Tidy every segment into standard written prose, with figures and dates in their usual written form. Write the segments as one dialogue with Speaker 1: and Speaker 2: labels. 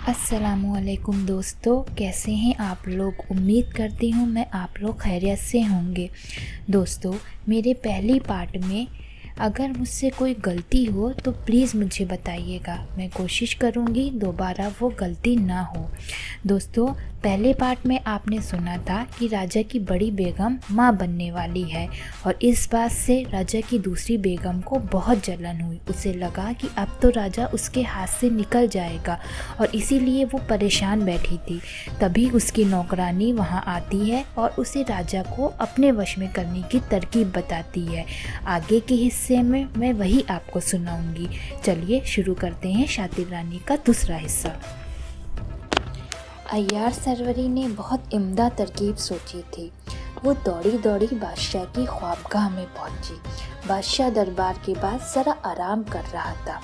Speaker 1: अस्सलामुअलैकुम दोस्तों, कैसे हैं आप लोग। उम्मीद करती हूँ मैं आप लोग खैरियत से होंगे। दोस्तों, मेरे पहली पार्ट में अगर मुझसे कोई गलती हो तो प्लीज़ मुझे बताइएगा। मैं कोशिश करूँगी दोबारा वो गलती ना हो। दोस्तों, पहले पार्ट में आपने सुना था कि राजा की बड़ी बेगम माँ बनने वाली है और इस बात से राजा की दूसरी बेगम को बहुत जलन हुई। उसे लगा कि अब तो राजा उसके हाथ से निकल जाएगा और इसीलिए वो परेशान बैठी थी। तभी उसकी नौकरानी वहाँ आती है और उसे राजा को अपने वश में करने की तरकीब बताती है। आगे के हिस्से में मैं वही आपको सुनाऊंगी। चलिए शुरू करते हैं शातिर रानी का दूसरा हिस्सा। अय्यार सरवरी ने बहुत इम्दा तरकीब सोची थी। वो दौड़ी दौड़ी बादशाह की ख्वाबगाह में पहुंची। बादशाह दरबार के बाद ज़रा आराम कर रहा था।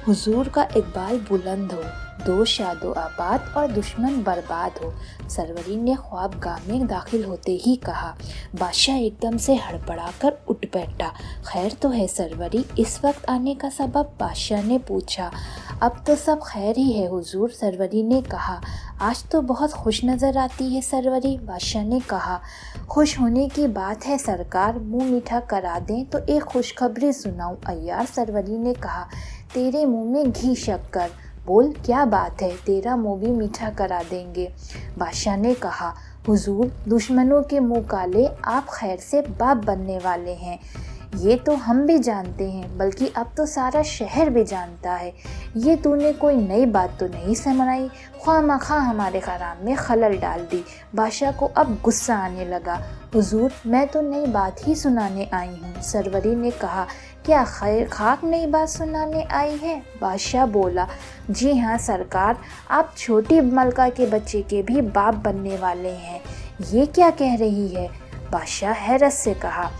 Speaker 1: हुजूर का इकबाल बुलंद हो, दोस्त शादो आबाद और दुश्मन बर्बाद हो, सरवरी ने ख्वाबगाह में दाखिल होते ही कहा। बादशाह एकदम से हड़बड़ा कर उठ बैठा। खैर तो है सरवरी, इस वक्त आने का सबब, बादशाह ने पूछा। अब तो सब खैर ही है हुजूर, सरवरी ने कहा। आज तो बहुत खुश नज़र आती है सरवरी, बादशाह ने कहा। खुश होने की बात है सरकार, मुंह मीठा करा दें तो एक खुशखबरी सुनाऊं, अय्यार सरवरी ने कहा। तेरे मुंह में घी शक्कर, बोल क्या बात है, तेरा मुंह भी मीठा करा देंगे, बादशाह ने कहा। हुजूर, दुश्मनों के मुंह काले, आप खैर से बाप बनने वाले हैं, ये तो हम भी जानते हैं, बल्कि अब तो सारा शहर भी जानता है। ये तूने कोई नई बात तो नहीं समझाई, ख्वामखा हमारे कराम में खलल डाल दी। बादशाह को अब गुस्सा आने लगा। हुजूर, मैं तो नई बात ही सुनाने आई हूँ, सरवरी ने कहा। क्या खैर खाक नई बात सुनाने आई है, बादशाह बोला। जी हाँ सरकार, आप छोटी मलका के बच्चे के भी बाप बनने वाले हैं। ये क्या कह रही है, बादशाह हैरत से कहा।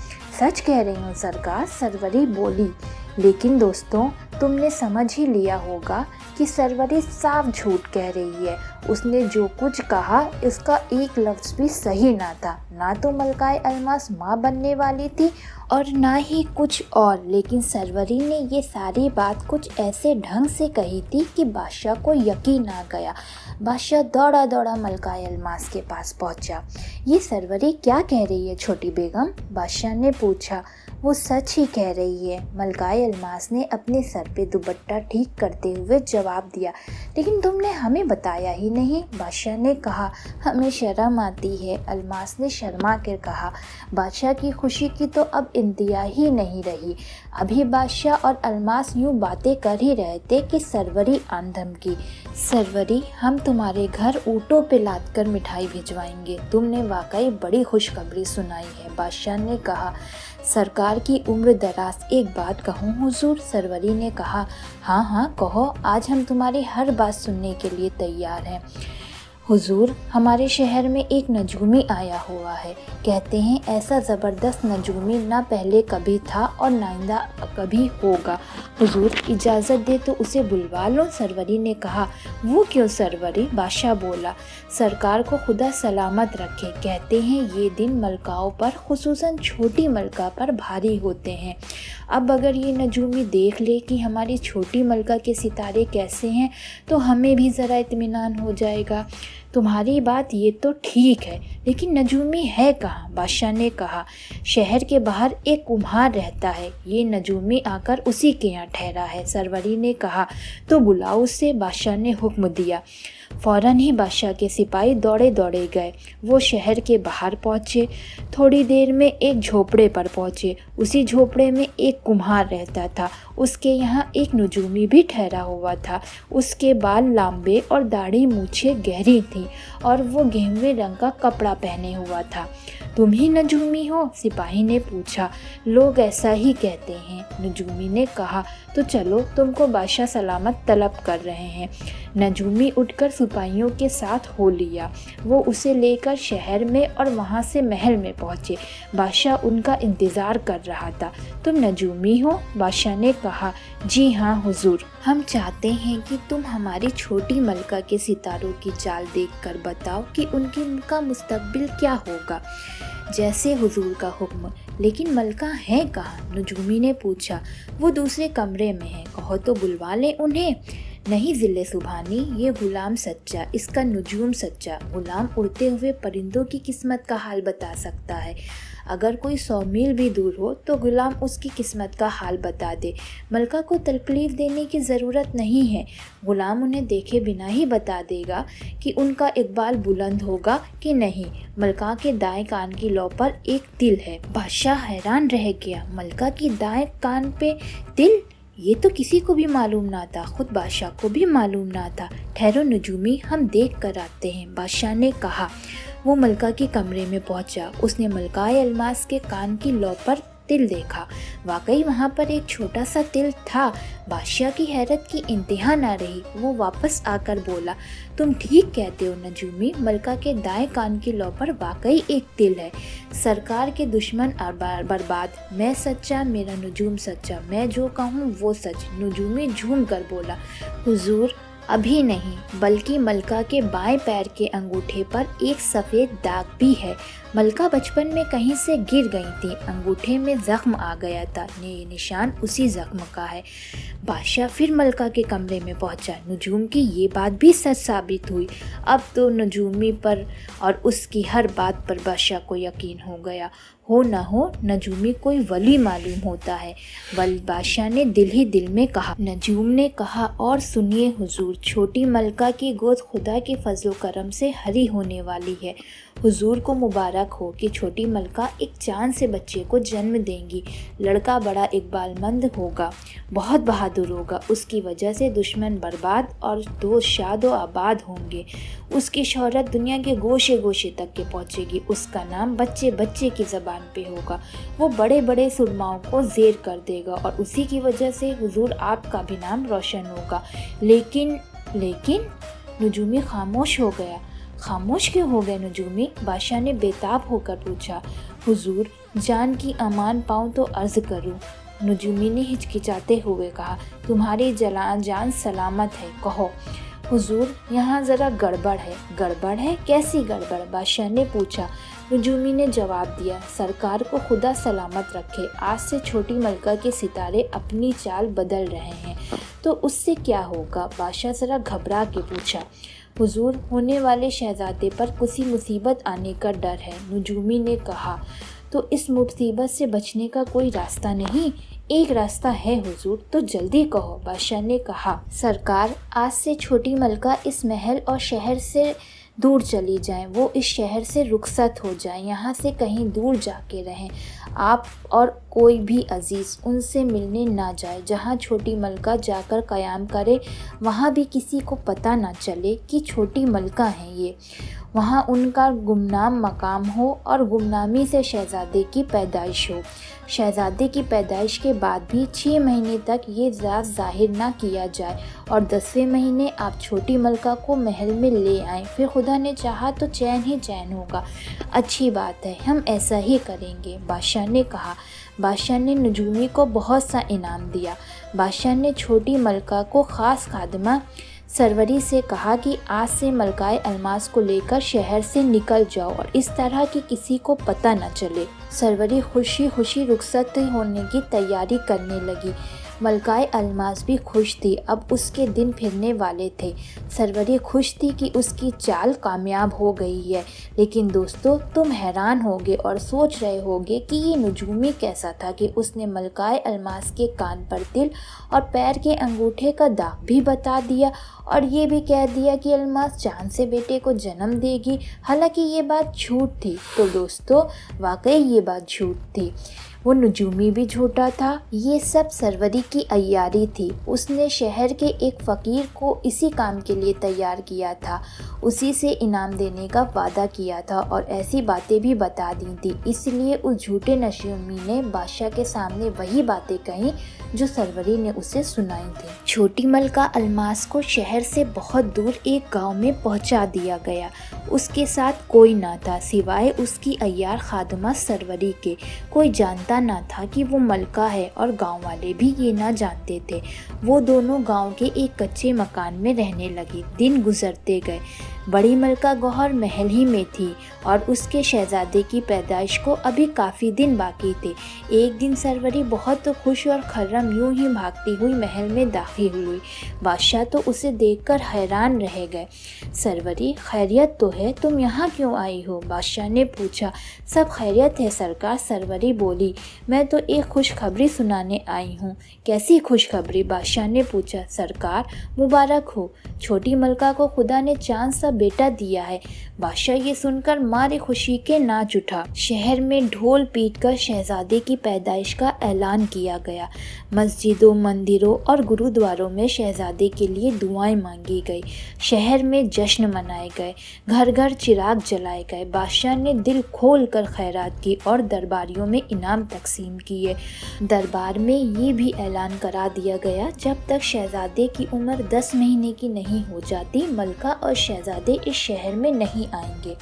Speaker 1: सच कह रही हूँ सरकार, सरवरी बोली। लेकिन दोस्तों, तुमने समझ ही लिया होगा कि सरवरी साफ झूठ कह रही है। उसने जो कुछ कहा इसका एक लफ्ज़ भी सही ना था। ना तो मलकाए अलमास माँ बनने वाली थी और ना ही कुछ और, लेकिन सरवरी ने ये सारी बात कुछ ऐसे ढंग से कही थी कि बादशाह को यकीन आ गया। बादशाह दौड़ा दौड़ा मलकाए अलमास के पास पहुंचा। ये सरवरी क्या कह रही है छोटी बेगम, बादशाह ने पूछा। वो सच ही कह रही है, मलकाए अलमास ने अपने सर पे दुपट्टा ठीक करते हुए जवाब दिया। लेकिन तुमने हमें बताया ही नहीं, बादशाह ने कहा। हमें शर्म आती है, अलमास ने शर्मा कर कहा। बादशाह की खुशी की तो अब इंतहा ही नहीं रही। अभी बादशाह और अलमास यूँ बातें कर ही रहे थे कि सरवरी आन धमकी। सरवरी, हम तुम्हारे घर ऊँटों पे लाद कर मिठाई भिजवाएंगे। तुमने वाकई बड़ी खुशखबरी सुनाई है, बादशाह ने कहा। सरकार की उम्र दराज, एक बात कहूँ हुजूर, सरवरी ने कहा। हाँ हाँ कहो, आज हम तुम्हारी हर बात सुनने के लिए तैयार हैं। हुजूर, हमारे शहर में एक नजूमी आया हुआ है। कहते हैं ऐसा ज़बरदस्त नजूमी ना पहले कभी था और ना आइंदा कभी होगा। हुजूर, इजाज़त दे तो उसे बुलवा लो, सरवरी ने कहा। वो क्यों सरवरी, बादशाह बोला। सरकार को खुदा सलामत रखे। कहते हैं ये दिन मलकाओं पर, खुसूसन छोटी मलका पर भारी होते हैं। अब अगर ये नजूमी देख ले कि हमारी छोटी मलका के सितारे कैसे हैं तो हमें भी ज़रा इत्मीनान हो जाएगा। तुम्हारी बात ये तो ठीक है, लेकिन नजूमी है कहाँ, बादशाह ने कहा। शहर के बाहर एक कुम्हार रहता है, ये नजूमी आकर उसी के यहाँ ठहरा है, सरवरी ने कहा। तो बुलाओ उसे, बादशाह ने हुक्म दिया। फ़ौरन ही बादशाह के सिपाही दौड़े दौड़े गए। वो शहर के बाहर पहुँचे। थोड़ी देर में एक झोपड़े पर पहुँचे। उसी झोपड़े में एक कुम्हार रहता था। उसके यहाँ एक नजूमी भी ठहरा हुआ था। उसके बाल लंबे और दाढ़ी मूछें गहरी थी और वो गेहुए रंग का कपड़ा पहने हुआ था। तुम ही नजूमी हो, सिपाही ने पूछा। लोग ऐसा ही कहते हैं, नजूमी ने कहा। तो चलो, तुमको बादशाह सलामत तलब कर रहे हैं। नजूमी उठकर सिपाहियों के साथ हो लिया। वो उसे लेकर शहर में और वहाँ से महल में पहुँचे। बादशाह उनका इंतज़ार कर रहा था। तुम नजूमी हो, बादशाह ने कहा। जी हाँ हुजूर, हम चाहते हैं कि तुम हमारी छोटी मलका के सितारों की चाल देखकर बताओ कि उनका मुस्तकबिल क्या होगा। जैसे हुजूर का हुक्म। लेकिन मलका है कहाँ, नजूमी ने पूछा। वो दूसरे कमरे में है, कहो तो बुलवा लें उन्हें। نہیں ذل سبحانی، یہ غلام سچا، اس کا نجوم سچا۔ غلام اڑتے ہوئے پرندوں کی قسمت کا حال بتا سکتا ہے، اگر کوئی 100 میل بھی دور ہو تو غلام اس کی قسمت کا حال بتا دے۔ ملکہ کو تکلیف دینے کی ضرورت نہیں ہے، غلام انہیں دیکھے بنا ہی بتا دے گا کہ ان کا اقبال بلند ہوگا کہ نہیں۔ ملکہ کے دائیں کان کی لو پر ایک تل ہے۔ بادشاہ حیران رہ گیا، ملکہ کی دائیں کان پہ تل؟ یہ تو کسی کو بھی معلوم نہ تھا، خود بادشاہ کو بھی معلوم نہ تھا۔ ٹھہرو نجومی، ہم دیکھ کر آتے ہیں، بادشاہ نے کہا۔ وہ ملکہ کے کمرے میں پہنچا، اس نے ملکہ الماس کے کان کی لو پر تل دیکھا، واقعی وہاں پر ایک چھوٹا سا تل تھا۔ بادشاہ کی حیرت کی انتہا نہ رہی، وہ واپس آ کر بولا، تم ٹھیک کہتے ہو نجومی، ملکہ کے دائیں کان کی لو پر واقعی ایک تل ہے۔ سرکار کے دشمن برباد، میں سچا، میرا نجوم سچا، میں جو کہوں وہ سچ۔ نجومی جھوم کر بولا، حضور ابھی نہیں، بلکہ ملکہ کے بائیں پیر کے انگوٹھے پر ایک سفید داغ بھی ہے۔ ملکہ بچپن میں کہیں سے گر گئی تھی، انگوٹھے میں زخم آ گیا تھا، یہ نشان اسی زخم کا ہے۔ بادشاہ پھر ملکہ کے کمرے میں پہنچا، نجوم کی یہ بات بھی سچ ثابت ہوئی۔ اب تو نجومی پر اور اس کی ہر بات پر بادشاہ کو یقین ہو گیا، ہو نہ ہو نجومی کوئی ولی معلوم ہوتا ہے۔ بادشاہ نے دل ہی دل میں کہا۔ نجوم نے کہا، اور سنیے حضور، چھوٹی ملکہ کی گود خدا کے فضل و کرم سے ہری ہونے والی ہے۔ حضور کو مبارک ہو کہ چھوٹی ملکہ ایک چاند سے بچے کو جنم دیں گی۔ لڑکا بڑا اقبال مند ہوگا، بہت بہادر ہوگا، اس کی وجہ سے دشمن برباد اور دوست شاد و آباد ہوں گے۔ اس کی شہرت دنیا کے گوشے گوشے تک کے پہنچے گی، اس کا نام بچے بچے کی زبان پہ ہوگا، وہ بڑے بڑے سرماؤں کو زیر کر دے گا، اور اسی کی وجہ سے حضور آپ کا بھی نام روشن ہوگا۔ لیکن نجومی خاموش ہو گیا۔ خاموش کیوں ہو گئے نجومی؟ بادشاہ نے بےتاب ہو کر پوچھا۔ حضور جان کی امان پاؤں تو عرض کروں۔ نجومی نے ہچکچاتے ہوئے کہا، تمہاری جان سلامت ہے، کہو۔ حضور یہاں ذرا گڑبڑ ہے۔ گڑبڑ ہے؟ کیسی گڑبڑ؟ بادشاہ نے پوچھا۔ نجومی نے جواب دیا، سرکار کو خدا سلامت رکھے، آج سے چھوٹی ملکہ کے ستارے اپنی چال بدل رہے ہیں، تو اس سے کیا ہوگا؟ بادشاہ ذرا گھبرا کے پوچھا۔ حضور ہونے والے شہزادے پر کسی مصیبت آنے کا ڈر ہے، نجومی نے کہا۔ تو اس مصیبت سے بچنے کا کوئی راستہ نہیں؟ ایک راستہ ہے حضور، تو جلدی کہو، بادشاہ نے کہا۔ سرکار آج سے چھوٹی ملکہ اس محل اور شہر سے دور چلی جائیں، وہ اس شہر سے رخصت ہو جائیں، یہاں سے کہیں دور جا کے رہیں، آپ اور کوئی بھی عزیز ان سے ملنے نہ جائے، جہاں چھوٹی ملکہ جا کر قیام کرے وہاں بھی کسی کو پتہ نہ چلے کہ چھوٹی ملکہ ہیں یہ، وہاں ان کا گمنام مقام ہو اور گمنامی سے شہزادے کی پیدائش ہو۔ شہزادے کی پیدائش کے بعد بھی 6 مہینے تک یہ راز ظاہر نہ کیا جائے، اور 10ویں مہینے آپ چھوٹی ملکہ کو محل میں لے آئیں، پھر خدا نے چاہا تو چین ہی چین ہوگا۔ اچھی بات ہے، ہم ایسا ہی کریں گے، بادشاہ نے کہا۔ بادشاہ نے نجومی کو بہت سا انعام دیا۔ بادشاہ نے چھوٹی ملکہ کو خاص خادمہ سروری سے کہا کہ آج سے ملکہ الماس کو لے کر شہر سے نکل جاؤ، اور اس طرح کہ کسی کو پتہ نہ چلے۔ سروری خوشی خوشی رخصت ہونے کی تیاری کرنے لگی۔ ملکہ الماس بھی خوش تھی، اب اس کے دن پھرنے والے تھے۔ سروری خوش تھی کہ اس کی چال کامیاب ہو گئی ہے، لیکن دوستو تم حیران ہوگے اور سوچ رہے ہوگے کہ یہ نجومی کیسا تھا کہ اس نے ملکہ الماس کے کان پر تل اور پیر کے انگوٹھے کا داغ بھی بتا دیا، اور یہ بھی کہہ دیا کہ الماس چاند سے بیٹے کو جنم دے گی، حالانکہ یہ بات جھوٹ تھی۔ تو دوستو واقعی یہ بات جھوٹ تھی، وہ نجومی بھی جھوٹا تھا، یہ سب سروری کی عیاری تھی۔ اس نے شہر کے ایک فقیر کو اسی کام کے لیے تیار کیا تھا، اسی سے انعام دینے کا وعدہ کیا تھا، اور ایسی باتیں بھی بتا دی تھی، اس لیے اس جھوٹے نجومی نے بادشاہ کے سامنے وہی باتیں کہیں جو سروری نے اسے سنائی تھی۔ چھوٹی ملکہ الماس کو شہر سے بہت دور ایک گاؤں میں پہنچا دیا گیا۔ اس کے ساتھ کوئی نہ تھا سوائے اس کی عیار خادمہ سروری کے، کوئی جانتا نہ تھا کہ وہ ملکہ ہے، اور گاؤں والے بھی یہ نہ جانتے تھے۔ وہ دونوں گاؤں کے ایک کچے مکان میں رہنے لگے۔ دن گزرتے گئے، बड़ी मलका गौहर महल ही में थी और उसके शहजादे की पैदाइश को अभी काफ़ी दिन बाकी थे। एक दिन सरवरी बहुत खुश और खर्रम यूं ही भागती हुई महल में दाखिल हुई। बादशाह तो उसे देखकर हैरान रह गए। सरवरी, खैरियत तो है, तुम यहाँ क्यों आई हो? बादशाह ने पूछा। सब खैरियत है सरकार, सरवरी बोली। मैं तो एक खुशखबरी सुनाने आई हूँ। कैसी खुशखबरी? बादशाह ने पूछा। सरकार, मुबारक हो, छोटी मलका को खुदा ने चांद सा बेटा दिया है। बादशाह ये सुनकर मारे खुशी के नाच उठा। शहर में ढोल पीटकर शहजादे की पैदाइश का ऐलान किया गया। मस्जिदों, मंदिरों और गुरुद्वारों में शहजादे के लिए दुआएं मांगी गई। शहर में जश्न मनाए गए, घर घर चिराग जलाए गए। बादशाह ने दिल खोल कर खैरात की और दरबारियों में इनाम तकसीम किए। दरबार में ये भी ऐलान करा दिया गया, जब तक शहजादे की उम्र 10 महीने की नहीं हो जाती, मलका और शहजादे इस शहर में नहीं आएंगे।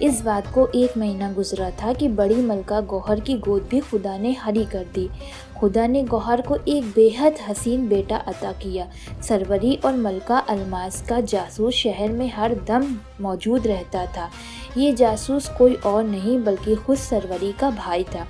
Speaker 1: इस बात को 1 महीना गुजरा था कि बड़ी मलका गौहर की गोद भी खुदा ने हरी कर दी। खुदा ने गौहर को एक बेहद हसीन बेटा अता किया। सरवरी और मलका अलमास का जासूस शहर में हर दम मौजूद रहता था। ये जासूस कोई और नहीं बल्कि खुद सरवरी का भाई था।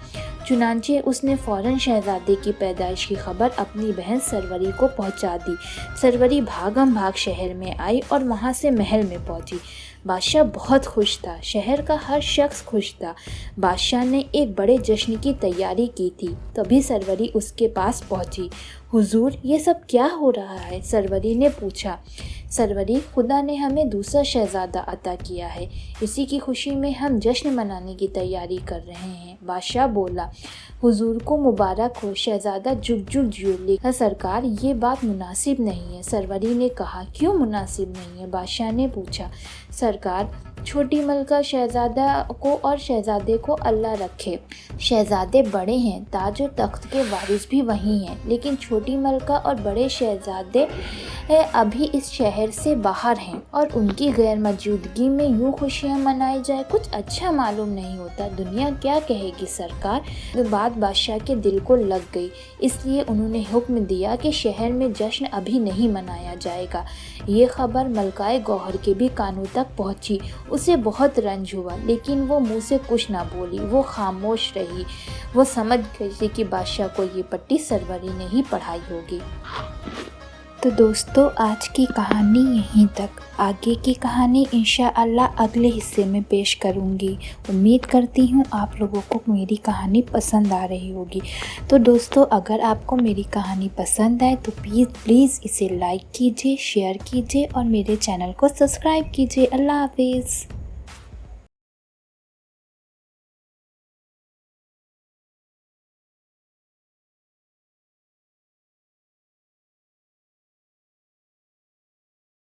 Speaker 1: चुनांचे उसने फ़ौरन शहजादे की पैदाइश की खबर अपनी बहन सरवरी को पहुंचा दी। सरवरी भागम भाग शहर में आई और वहां से महल में पहुंची। बादशाह बहुत खुश था, शहर का हर शख्स खुश था। बादशाह ने एक बड़े जश्न की तैयारी की थी, तभी सरवरी उसके पास पहुंची। हुजूर, ये सब क्या हो रहा है? सरवरी ने पूछा। सरवरी, खुदा ने हमें दूसरा शहजादा अता किया है, इसी की खुशी में हम जश्न मनाने की तैयारी कर रहे हैं। बादशाह बोला। हुजूर को मुबारक हो, शहजादा जुग जुग जियो। लेकिन सरकार, ये बात मुनासिब नहीं है, सरवरी ने कहा। क्यों मुनासिब नहीं है? बादशाह ने पूछा। सरकार, छोटी मलका शहजादा को और शहजादे को अल्लाह रखे। शहजादे बड़े हैं, ताज और तख्त के वारिस भी वही हैं, लेकिन छोटी मलका और बड़े शहजादे अभी इस शहर से बाहर हैं और उनकी गैर मौजूदगी में यूँ खुशियाँ मनाई जाए, कुछ अच्छा मालूम नहीं होता। दुनिया क्या कहेगी सरकार? तो बात बादशाह के दिल को लग गई, इसलिए उन्होंने हुक्म दिया कि शहर में जश्न अभी नहीं मनाया जाएगा। ये खबर मलकाए गौहर के भी कानों तक पहुंची। उसे बहुत रंज हुआ, लेकिन वो मुंह से कुछ ना बोली, वो खामोश रही। वो समझ गई कि बादशाह को ये पट्टी सरवरी ने ही पढ़ाई होगी। तो दोस्तों, आज की कहानी यहीं तक। आगे की कहानी इंशाअल्लाह अगले हिस्से में पेश करूँगी। उम्मीद करती हूँ आप लोगों को मेरी कहानी पसंद आ रही होगी। तो दोस्तों, अगर आपको मेरी कहानी पसंद आए तो प्लीज़ इसे लाइक कीजिए, शेयर कीजिए और मेरे चैनल को सब्सक्राइब कीजिए। अल्लाह हाफिज़।